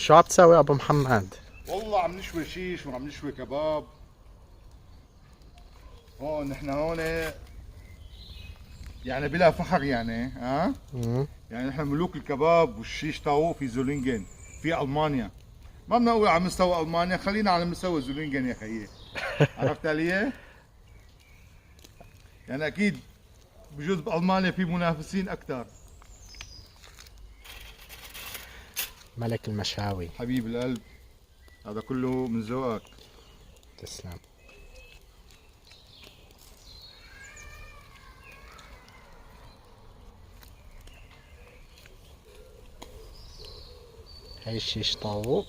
شو عم تسوي ابو محمد؟ والله عم نشوي شيش وعم نشوي كباب. هون نحن هون يعني بلا فخر يعني ها. مم. يعني نحن ملوك الكباب والشيش طاووق في زولينجن في المانيا. ما بدنا نقول على مستوى المانيا، خلينا على مستوى زولينجن يا خيي. عرفت علي؟ يعني اكيد بجوز بالمانيا في منافسين اكثر. ملك المشاوي. حبيب القلب، هذا كله من ذوقك. تسلم. هاي الشيش طاووق.